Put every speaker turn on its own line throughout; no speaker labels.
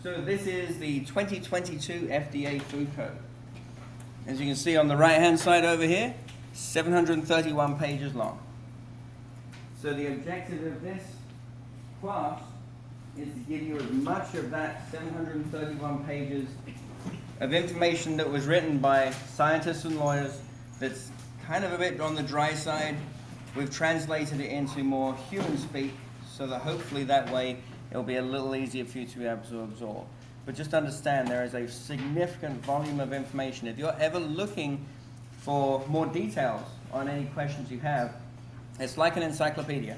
So this is the 2022 FDA Food Code. As you can see on the right-hand side over here, 731 pages long. So the objective of this class is to give you as much of that 731 pages of information that was written by scientists and lawyers that's kind of a bit on the dry side. We've translated it into more human speak so that hopefully that way it'll be a little easier for you to be able to absorb. But just understand there is a significant volume of information. If you're ever looking for more details on any questions you have, it's like an encyclopedia.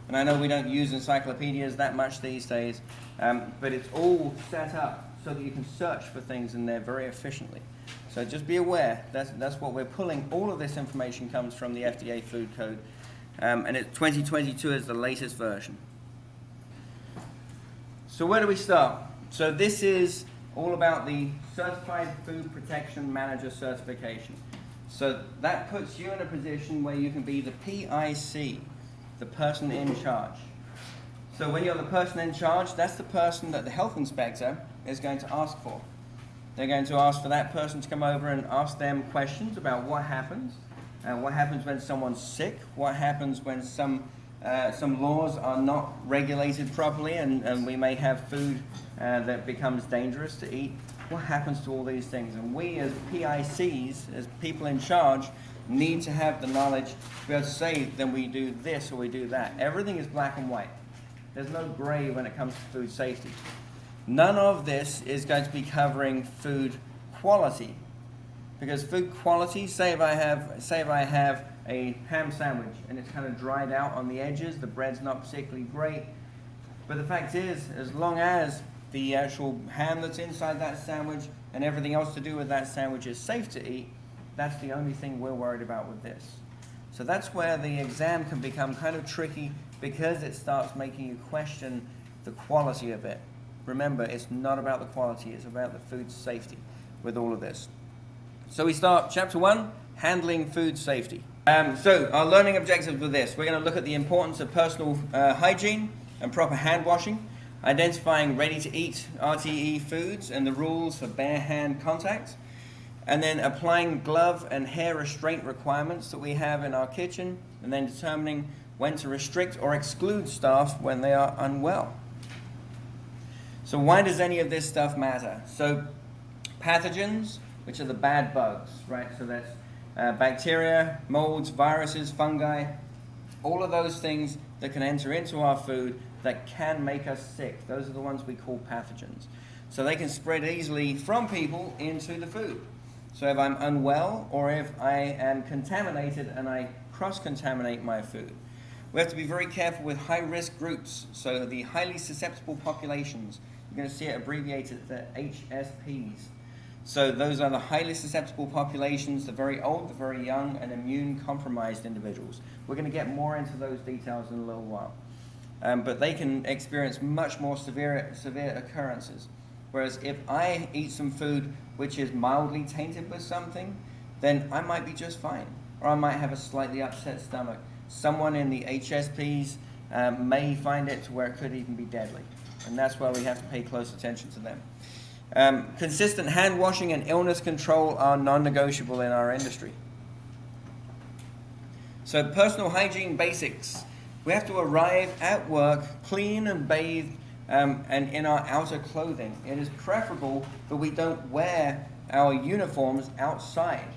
And I know we don't use encyclopedias that much these days, but it's all set up so that you can search for things in there very efficiently. So just be aware, that's what we're pulling. All of this information comes from the FDA Food Code, and 2022 is the latest version. So where do we start? So this is all about the Certified Food Protection Manager certification. So that puts you in a position where you can be the PIC, the person in charge. So when you're the person in charge, that's the person that the health inspector is going to ask for. They're going to ask for that person to come over and ask them questions about what happens when someone's sick, what happens when some laws are not regulated properly and we may have food that becomes dangerous to eat. What happens to all these things? And we as PICs, as people in charge, need to have the knowledge to be able to say, then we do this or we do that. Everything is black and white. There's no gray when it comes to food safety. None of this is going to be covering food quality. Because food quality, say if I have a ham sandwich and it's kind of dried out on the edges, the bread's not particularly great. But the fact is, as long as the actual ham that's inside that sandwich and everything else to do with that sandwich is safe to eat, that's the only thing we're worried about with this. So that's where the exam can become kind of tricky because it starts making you question the quality of it. Remember, it's not about the quality, it's about the food safety with all of this. So we start chapter 1, handling food safety. So our learning objectives with this, we're going to look at the importance of personal hygiene and proper hand washing, identifying ready-to-eat RTE foods and the rules for bare hand contact, and then applying glove and hair restraint requirements that we have in our kitchen, and then determining when to restrict or exclude staff when they are unwell. So why does any of this stuff matter? So pathogens, which are the bad bugs, right? So that's bacteria, molds, viruses, fungi, all of those things that can enter into our food that can make us sick. Those are the ones we call pathogens. So they can spread easily from people into the food. So if I'm unwell or if I am contaminated and I cross-contaminate my food. We have to be very careful with high-risk groups. So the highly susceptible populations, you're going to see it abbreviated as HSPs. So those are the highly susceptible populations, the very old, the very young, and immune-compromised individuals. We're going to get more into those details in a little while. But they can experience much more severe occurrences. Whereas if I eat some food which is mildly tainted with something, then I might be just fine. Or I might have a slightly upset stomach. Someone in the HSPs may find it to where it could even be deadly. And that's why we have to pay close attention to them. Consistent hand washing and illness control are non-negotiable in our industry. So personal hygiene basics. We have to arrive at work clean and bathed and in our outer clothing. It is preferable that we don't wear our uniforms outside.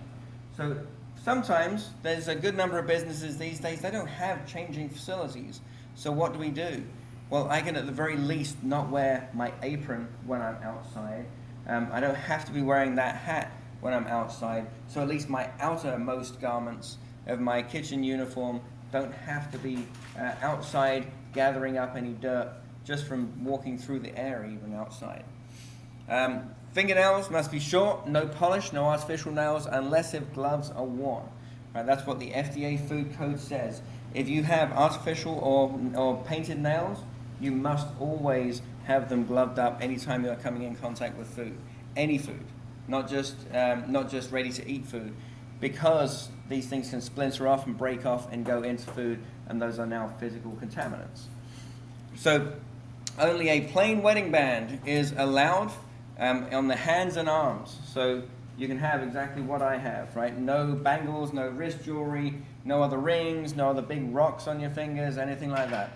So sometimes there's a good number of businesses these days, they don't have changing facilities. So what do? Well, I can at the very least not wear my apron when I'm outside. I don't have to be wearing that hat when I'm outside. So at least my outermost garments of my kitchen uniform don't have to be outside gathering up any dirt just from walking through the air even outside. Fingernails must be short, no polish, no artificial nails unless if gloves are worn. Right, that's what the FDA Food Code says. If you have artificial or painted nails, you must always have them gloved up anytime you're coming in contact with food. Any food, not just ready to eat food, because these things can splinter off and break off and go into food, and those are now physical contaminants. So only a plain wedding band is allowed on the hands and arms. So you can have exactly what I have, right? No bangles, no wrist jewelry, no other rings, no other big rocks on your fingers, anything like that.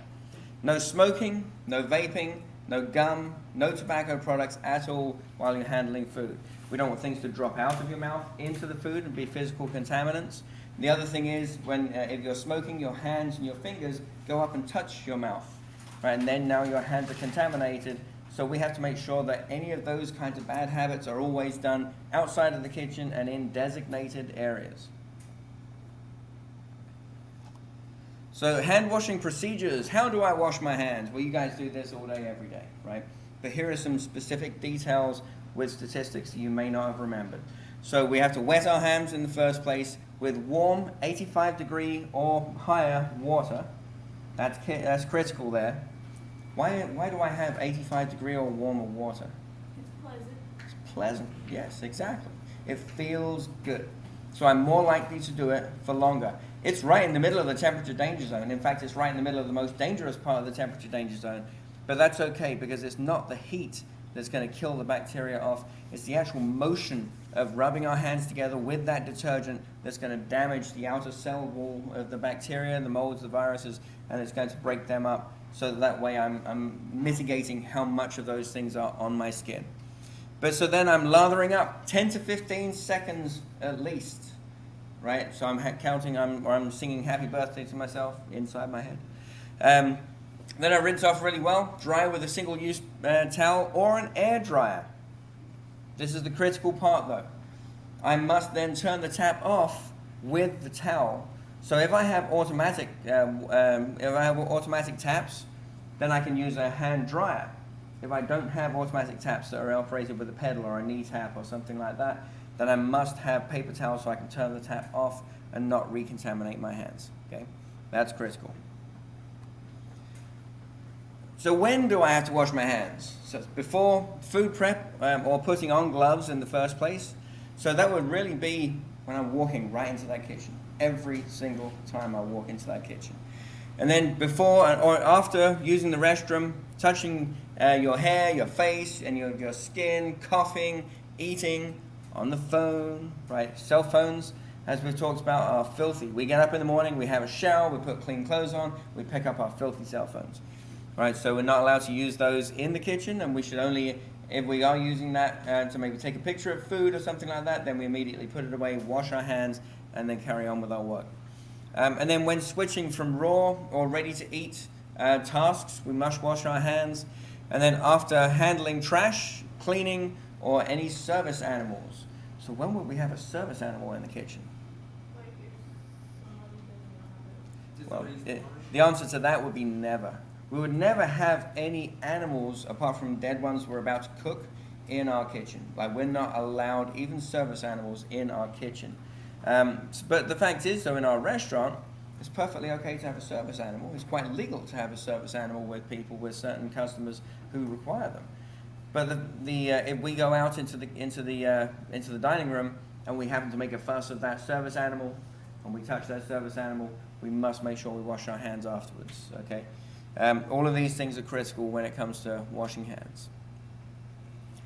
No smoking, no vaping, no gum, no tobacco products at all while you're handling food. We don't want things to drop out of your mouth into the food and be physical contaminants. The other thing is, if you're smoking, your hands and your fingers go up and touch your mouth, right? And then now your hands are contaminated. So we have to make sure that any of those kinds of bad habits are always done outside of the kitchen and in designated areas. So hand washing procedures. How do I wash my hands? Well, you guys do this all day, every day, right? But here are some specific details with statistics you may not have remembered. So we have to wet our hands in the first place with warm 85-degree or higher water. That's critical there. Why do I have 85-degree or warmer water?
It's pleasant.
It's pleasant, yes, exactly. It feels good. So I'm more likely to do it for longer. It's right in the middle of the temperature danger zone. In fact, it's right in the middle of the most dangerous part of the temperature danger zone. But that's okay, because it's not the heat that's going to kill the bacteria off. It's the actual motion of rubbing our hands together with that detergent that's going to damage the outer cell wall of the bacteria, the molds, the viruses, and it's going to break them up. So that way I'm mitigating how much of those things are on my skin. But so then I'm lathering up 10 to 15 seconds at least, right? So I'm counting, or I'm singing happy birthday to myself inside my head. Then I rinse off really well, dry with a single-use towel or an air dryer. This is the critical part though. I must then turn the tap off with the towel. So if I have automatic taps, then I can use a hand dryer. If I don't have automatic taps that are operated with a pedal or a knee tap or something like that, then I must have paper towels so I can turn the tap off and not recontaminate my hands. Okay, that's critical. So when do I have to wash my hands? So before food prep or putting on gloves in the first place. So that would really be when I'm walking right into that kitchen. Every single time I walk into that kitchen. And then before or after using the restroom, touching your hair, your face, and your skin, coughing, eating, on the phone, right? Cell phones, as we've talked about, are filthy. We get up in the morning, we have a shower, we put clean clothes on, we pick up our filthy cell phones. Right, so we're not allowed to use those in the kitchen, and we should only, if we are using that to maybe take a picture of food or something like that, then we immediately put it away, wash our hands, and then carry on with our work. And then when switching from raw or ready-to-eat tasks, we must wash our hands. And then after handling trash, cleaning, or any service animals. So when would we have a service animal in the kitchen? Well, the answer to that would be never. We would never have any animals apart from dead ones we're about to cook in our kitchen. Like, we're not allowed even service animals in our kitchen. But the fact is, though, in our restaurant, it's perfectly okay to have a service animal. It's quite legal to have a service animal with people, with certain customers who require them. But if we go out into the dining room and we happen to make a fuss of that service animal, and we touch that service animal, we must make sure we wash our hands afterwards. Okay. All of these things are critical when it comes to washing hands.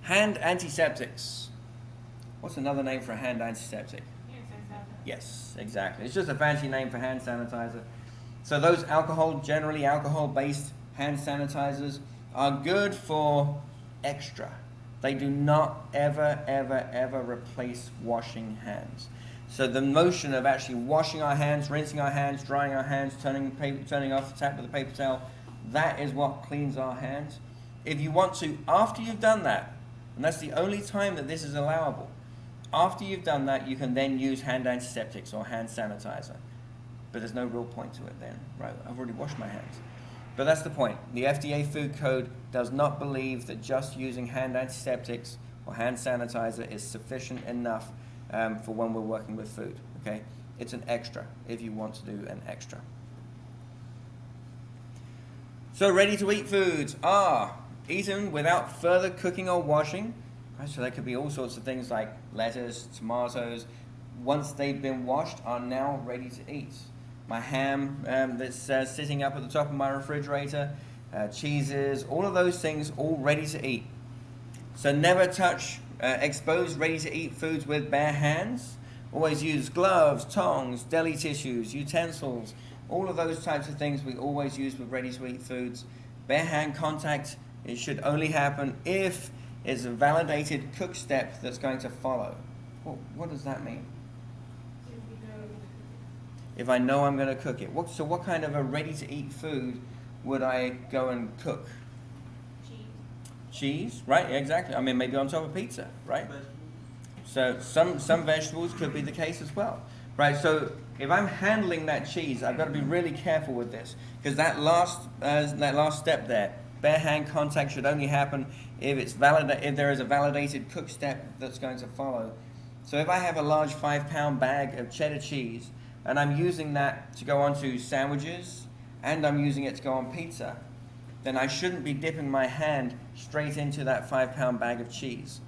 Hand antiseptics. What's another name for a hand antiseptic? Yes, exactly. It's just a fancy name for hand sanitizer. So those generally alcohol-based hand sanitizers are good for extra. They do not ever replace washing hands. So the motion of actually washing our hands, rinsing our hands, drying our hands, turning off the tap with a paper towel, that is what cleans our hands. If you want to, after you've done that, and that's the only time that this is allowable, after you've done that, you can then use hand antiseptics or hand sanitizer. But there's no real point to it then, right? I've already washed my hands. But that's the point. The FDA Food Code does not believe that just using hand antiseptics or hand sanitizer is sufficient enough for when we're working with food, okay? It's an extra if you want to do an extra. So ready-to-eat foods are eaten without further cooking or washing. Right? So that could be all sorts of things like lettuce, tomatoes. Once they've been washed, are now ready to eat. My ham that's sitting up at the top of my refrigerator, cheeses, all of those things, all ready to eat. So never touch exposed ready-to-eat foods with bare hands. Always use gloves, tongs, deli tissues, utensils, all of those types of things we always use with ready-to-eat foods. Bare hand contact, it should only happen if it's a validated cook step that's going to follow. Well, what does that mean? If I know I'm going to cook it. So what kind of a ready-to-eat food would I go and cook? Cheese, right? Exactly. I mean, maybe on top of pizza, right? So some vegetables could be the case as well, right? So if I'm handling that cheese, I've got to be really careful with this, because that last step there, bare hand contact, should only happen if it's if there is a validated cook step that's going to follow. So if I have a large 5-pound bag of cheddar cheese and I'm using that to go onto sandwiches and I'm using it to go on pizza, then I shouldn't be dipping my hand straight into that 5-pound bag of cheese.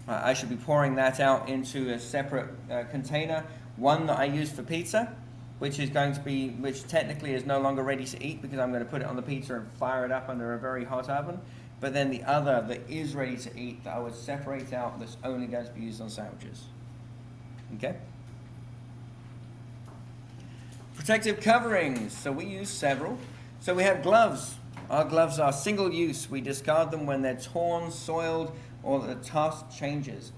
I should be pouring that out into a separate container, one that I use for pizza, which technically is no longer ready to eat because I'm going to put it on the pizza and fire it up under a very hot oven. But then the other that is ready to eat that I would separate out, that's only going to be used on sandwiches. Okay? Protective coverings. So we use several. So we have gloves. Our gloves are single use. We discard them when they're torn, soiled, or the task changes.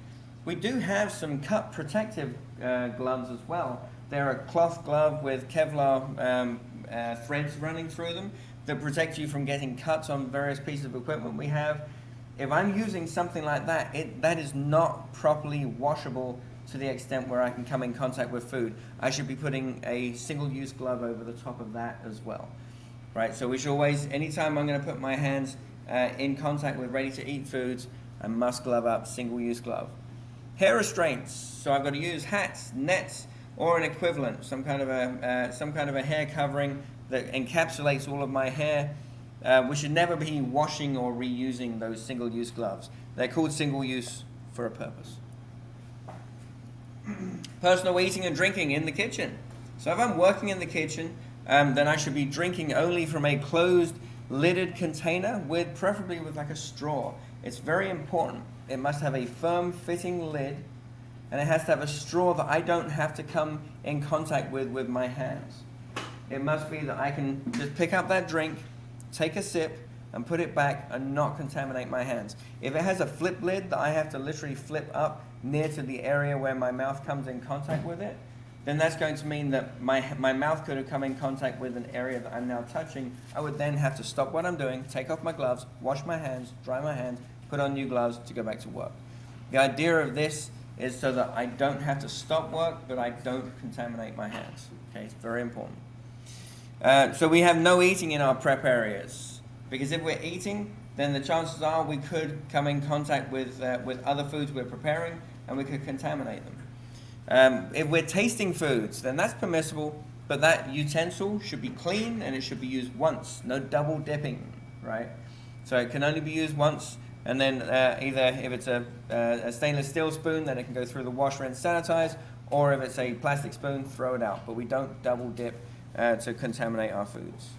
We do have some cut protective gloves as well. They're a cloth glove with Kevlar threads running through them that protect you from getting cuts on various pieces of equipment we have. If I'm using something like that, that is not properly washable to the extent where I can come in contact with food. I should be putting a single-use glove over the top of that as well. Right, so we should always, anytime I'm going to put my hands in contact with ready-to-eat foods, I must glove up, single-use glove. Hair restraints, so I've got to use hats, nets, or an equivalent, some kind of a hair covering that encapsulates all of my hair. We should never be washing or reusing those single-use gloves. They're called single-use for a purpose. Personal eating and drinking in the kitchen. So if I'm working in the kitchen, then I should be drinking only from a closed, lidded container, preferably with like a straw. It's very important. It must have a firm fitting lid, and it has to have a straw that I don't have to come in contact with my hands. It must be that I can just pick up that drink, take a sip, and put it back and not contaminate my hands. If it has a flip lid that I have to literally flip up near to the area where my mouth comes in contact with it, then that's going to mean that my mouth could have come in contact with an area that I'm now touching. I would then have to stop what I'm doing, take off my gloves, wash my hands, dry my hands, put on new gloves to go back to work. The idea of this is so that I don't have to stop work, but I don't contaminate my hands. Okay, it's very important. So we have no eating in our prep areas, because if we're eating, then the chances are we could come in contact with other foods we're preparing, and we could contaminate them. If we're tasting foods, then that's permissible, but that utensil should be clean and it should be used once, no double dipping, right? So it can only be used once, and then either if it's a stainless steel spoon, then it can go through the wash, rinse, sanitize, or if it's a plastic spoon, throw it out. But we don't double dip to contaminate our foods.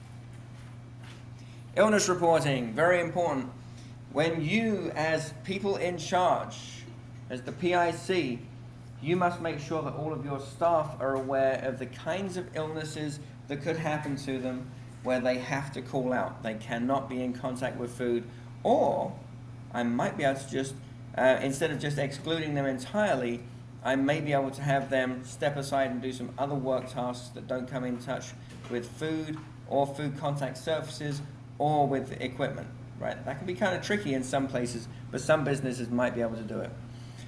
Illness reporting, very important. When you, as people in charge, as the PIC, you must make sure that all of your staff are aware of the kinds of illnesses that could happen to them where they have to call out. They cannot be in contact with food, or I might be able to just, instead of just excluding them entirely, I may be able to have them step aside and do some other work tasks that don't come in touch with food or food contact surfaces or with equipment, right? That can be kind of tricky in some places, but some businesses might be able to do it.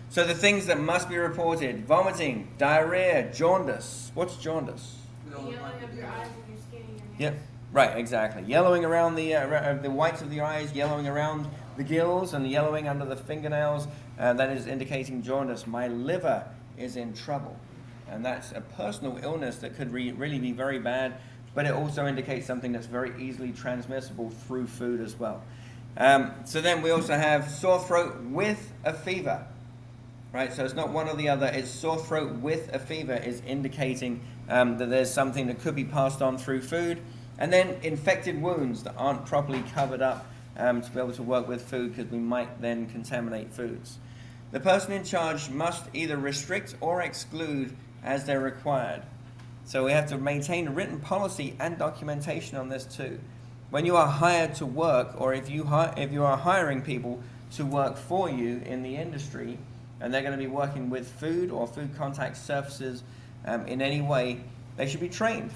So the things that must be reported: vomiting, diarrhea, jaundice. What's jaundice?
Yellowing of your eyes and your skin and your hands.
Yep, right, exactly. Yellowing around the whites of the eyes, yellowing around the gills, and yellowing under the fingernails. That is indicating jaundice. My liver is in trouble. And that's a personal illness that could really be very bad, but it also indicates something that's very easily transmissible through food as well. So then we also have sore throat with a fever. Right, so it's not one or the other, it's sore throat with a fever is indicating that there's something that could be passed on through food, And then infected wounds that aren't properly covered up to be able to work with food, because we might then contaminate foods. The person in charge must either restrict or exclude as they're required. So we have to maintain written policy and documentation on this too. When you are hired to work, or if you are hiring people to work for you in the industry, and they're going to be working with food or food contact surfaces in any way, they should be trained.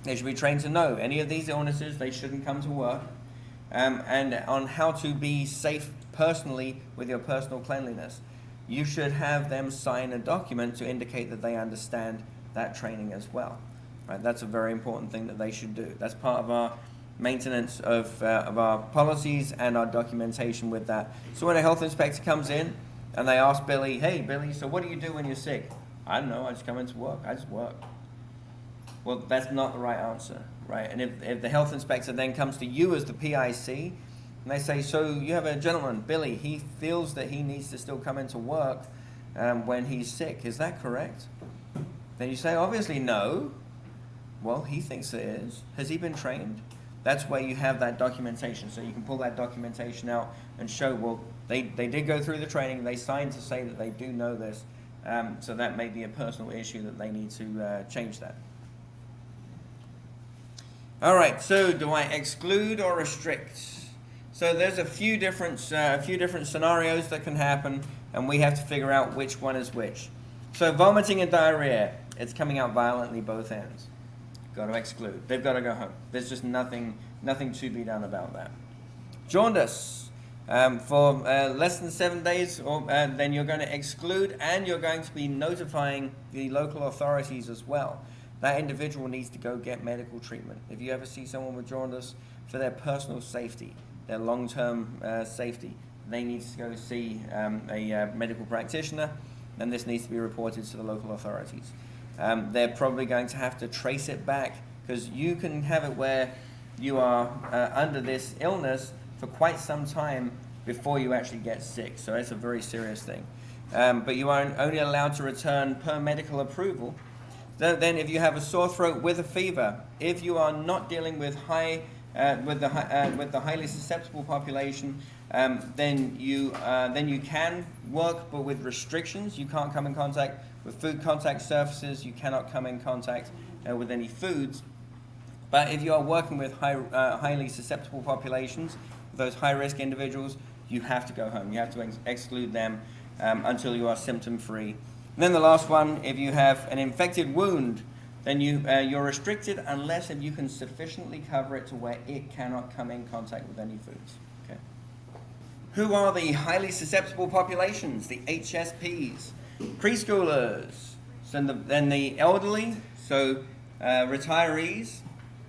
They should be trained to know any of these illnesses, they shouldn't come to work, and on how to be safe personally with your personal cleanliness. You should have them sign a document to indicate that they understand that training as well. Right? That's a very important thing that they should do. That's part of our maintenance of our policies and our documentation with that. So when a health inspector comes in and they ask Billy, hey Billy, so what do you do when you're sick? I don't know, I just come into work, I just work. Well, that's not the right answer, right? And if the health inspector then comes to you as the PIC, and they say, so you have a gentleman, Billy, he feels that he needs to still come into work when he's sick, is that correct? Then you say, obviously no. Well, he thinks it is. Has he been trained? That's where you have that documentation. So you can pull that documentation out and show, well, they did go through the training, they signed to say that they do know this, so that may be a personal issue that they need to change that. All right, so do I exclude or restrict? So there's a few different scenarios that can happen, and we have to figure out which one is which. So vomiting and diarrhea, it's coming out violently both ends. Got to exclude. They've got to go home. There's just nothing to be done about that. Jaundice, for less than 7 days, or then you're going to exclude, and you're going to be notifying the local authorities as well. That individual needs to go get medical treatment. If you ever see someone with jaundice, for their personal safety, their long-term safety, they need to go see a medical practitioner, and this needs to be reported to the local authorities. They're probably going to have to trace it back, because you can have it where you are under this illness for quite some time before you actually get sick. So it's a very serious thing. But you are only allowed to return per medical approval. Then if you have a sore throat with a fever, if you are not dealing with with the highly susceptible population, then you can work, but with restrictions. You can't come in contact with food contact surfaces. You cannot come in contact with any foods. But if you are working with highly susceptible populations, those high-risk individuals, you have to go home. You have to exclude them until you are symptom-free. And then the last one, if you have an infected wound, then you're restricted unless if you can sufficiently cover it to where it cannot come in contact with any foods. Okay. Who are the highly susceptible populations? The HSPs. Preschoolers, then the elderly, so retirees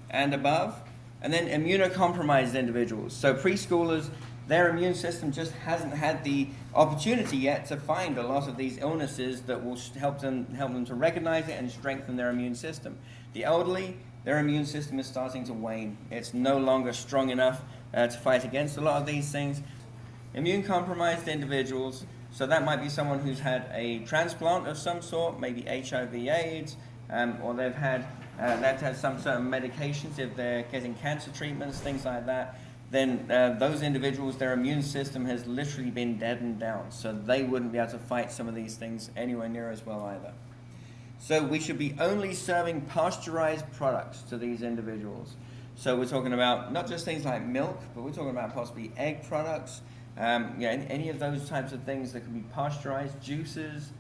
and above, and then immunocompromised individuals. So preschoolers, their immune system just hasn't had the opportunity yet to find a lot of these illnesses that will help them to recognize it and strengthen their immune system. The elderly, their immune system is starting to wane. It's no longer strong enough to fight against a lot of these things. Immune-compromised individuals, so that might be someone who's had a transplant of some sort, maybe HIV/AIDS, or they've had some certain medications if they're getting cancer treatments, things like that. Then those individuals, their immune system has literally been deadened down, so they wouldn't be able to fight some of these things anywhere near as well either. So we should be only serving pasteurized products to these individuals. So we're talking about not just things like milk, but we're talking about possibly egg products, any of those types of things that can be pasteurized, juices,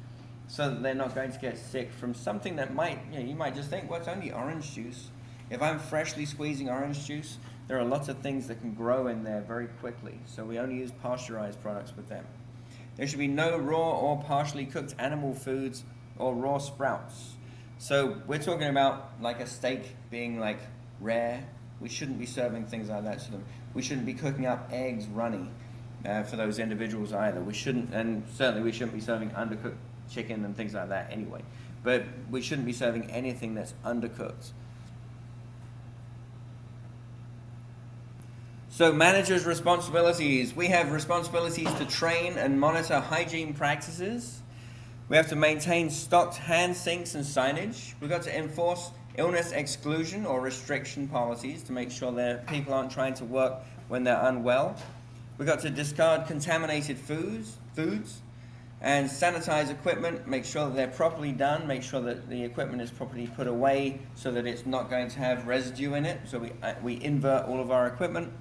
so that they're not going to get sick from something that might, you might just think, well, it's only orange juice. If I'm freshly squeezing orange juice, there are lots of things that can grow in there very quickly, so we only use pasteurized products with them. There should be no raw or partially cooked animal foods or raw sprouts. So we're talking about like a steak being like rare. We shouldn't be serving things like that to them. We shouldn't be cooking up eggs runny for those individuals either. We shouldn't, and certainly we shouldn't be serving undercooked chicken and things like that anyway. But we shouldn't be serving anything that's undercooked. So managers' responsibilities. We have responsibilities to train and monitor hygiene practices. We have to maintain stocked hand sinks and signage. We've got to enforce illness exclusion or restriction policies to make sure that people aren't trying to work when they're unwell. We've got to discard contaminated foods, and sanitize equipment, make sure that they're properly done, make sure that the equipment is properly put away so that it's not going to have residue in it. So we invert all of our equipment.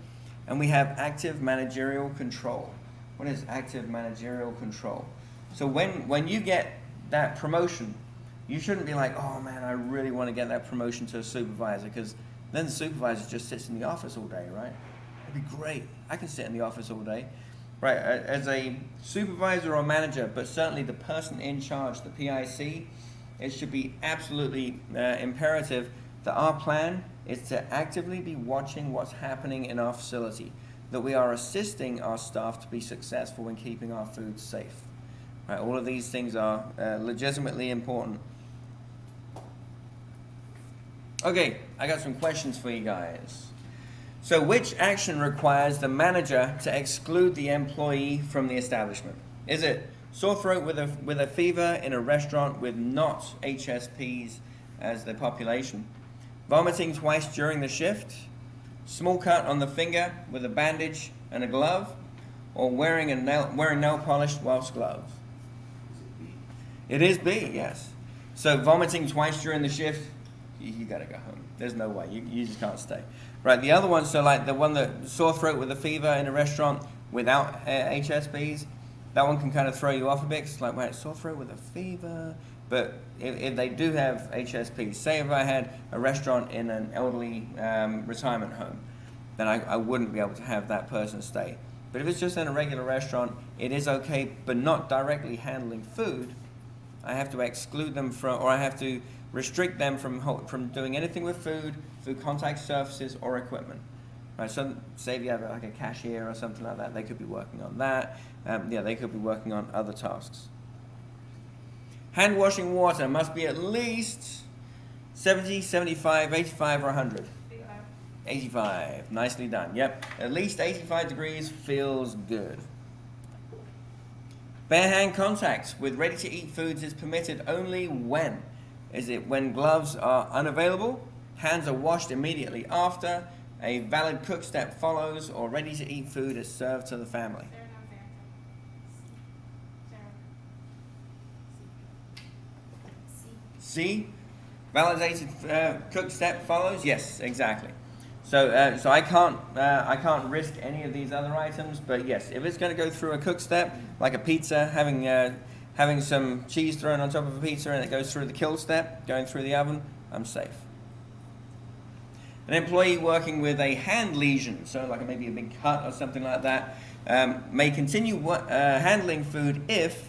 And we have active managerial control. What is active managerial control? So when you get that promotion, you shouldn't be like, oh man, I really want to get that promotion to a supervisor, because then the supervisor just sits in the office all day, right? It'd be great. I can sit in the office all day. Right, as a supervisor or manager, but certainly the person in charge, the PIC, it should be absolutely imperative that our plan is to actively be watching what's happening in our facility, that we are assisting our staff to be successful in keeping our food safe. Right, all of these things are legitimately important. Okay, I got some questions for you guys. So which action requires the manager to exclude the employee from the establishment? Is it sore throat with a fever in a restaurant with not HSPs as the population? Vomiting twice during the shift? Small cut on the finger with a bandage and a glove? Or wearing nail polish whilst gloves? It is B, yes. So vomiting twice during the shift, you gotta go home. There's no way, you just can't stay. Right, the other one, so like the one that sore throat with a fever in a restaurant without HSPs, that one can kind of throw you off a bit. It's like, wait, sore throat with a fever? But if they do have HSPs, say if I had a restaurant in an elderly retirement home, then I wouldn't be able to have that person stay. But if it's just in a regular restaurant, it is okay, but not directly handling food. I have to exclude them from, or I have to restrict them from doing anything with food, food contact surfaces, or equipment. Right, so say if you have like a cashier or something like that, they could be working on that. They could be working on other tasks. Hand washing water must be at least 70, 75, 85, or 100. 85. Nicely done. Yep. At least 85 degrees feels good. Bare hand contact with ready-to-eat foods is permitted only when? Is it when gloves are unavailable, hands are washed immediately after, a valid cook step follows, or ready-to-eat food is served to the family? C, validated cook step follows? Yes, exactly. So I can't risk any of these other items, but yes, if it's going to go through a cook step, like a pizza, having some cheese thrown on top of a pizza and it goes through the kill step, going through the oven, I'm safe. An employee working with a hand lesion, so like maybe a big cut or something like that, may continue handling food if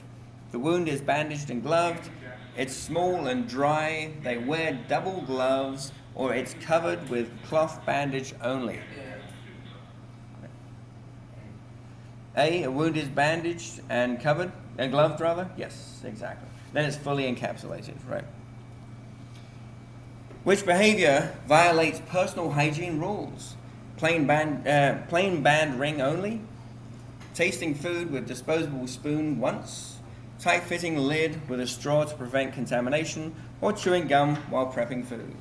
the wound is bandaged and gloved, it's small and dry, they wear double gloves, or it's covered with cloth bandage only. A wound is bandaged and covered, and gloved rather? Yes, exactly. Then it's fully encapsulated, right? Which behavior violates personal hygiene rules? Plain band ring only? Tasting food with disposable spoon once? Tight-fitting lid with a straw to prevent contamination? Or chewing gum while prepping food?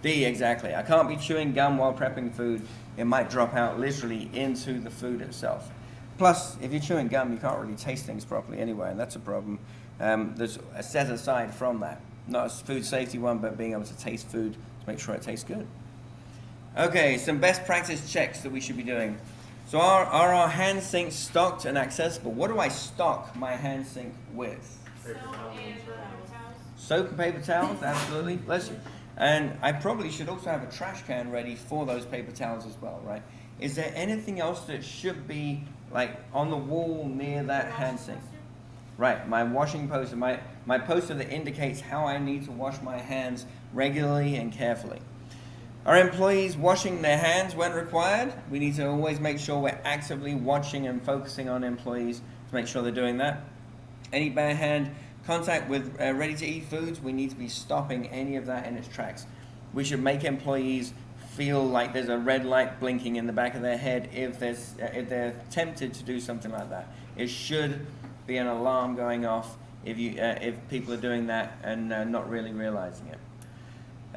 D, exactly. I can't be chewing gum while prepping food. It might drop out literally into the food itself. Plus, if you're chewing gum, you can't really taste things properly anyway, and that's a problem. There's a set aside from that. Not a food safety one, but being able to taste food to make sure it tastes good. Okay, some best practice checks that we should be doing. So are our hand sinks stocked and accessible? What do I stock my hand sink with? Soap and paper towels, absolutely. Bless you. And I probably should also have a trash can ready for those paper towels as well, right? Is there anything else that should be like on the wall near that hand sink? Right, my washing poster, my poster that indicates how I need to wash my hands regularly and carefully. Are employees washing their hands when required? We need to always make sure we're actively watching and focusing on employees to make sure they're doing that. Any bare hand contact with ready-to-eat foods, we need to be stopping any of that in its tracks. We should make employees feel like there's a red light blinking in the back of their head if they're tempted to do something like that. It should be an alarm going off if people are doing that and not really realizing it.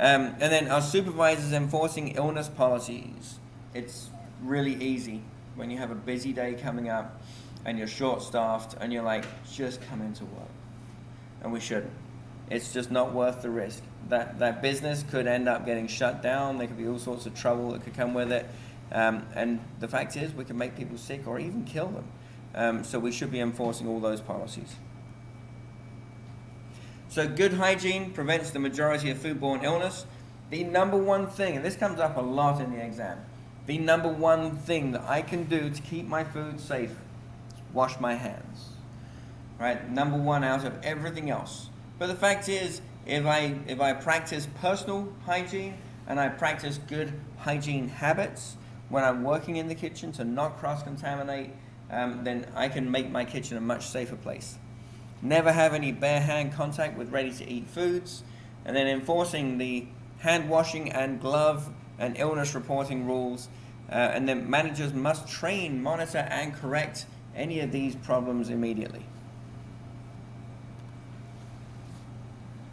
And then our supervisors enforcing illness policies. It's really easy when you have a busy day coming up and you're short-staffed and you're like, just come into work. And we shouldn't. It's just not worth the risk. That business could end up getting shut down. There could be all sorts of trouble that could come with it. And the fact is, we can make people sick or even kill them. So we should be enforcing all those policies. So good hygiene prevents the majority of foodborne illness. The number one thing, and this comes up a lot in the exam, the number one thing that I can do to keep my food safe is wash my hands. Right? Number one out of everything else. But the fact is, if I practice personal hygiene and I practice good hygiene habits when I'm working in the kitchen to not cross-contaminate, then I can make my kitchen a much safer place. Never have any bare hand contact with ready-to-eat foods, and then enforcing the hand washing and glove and illness reporting rules, and then managers must train, monitor, and correct any of these problems immediately.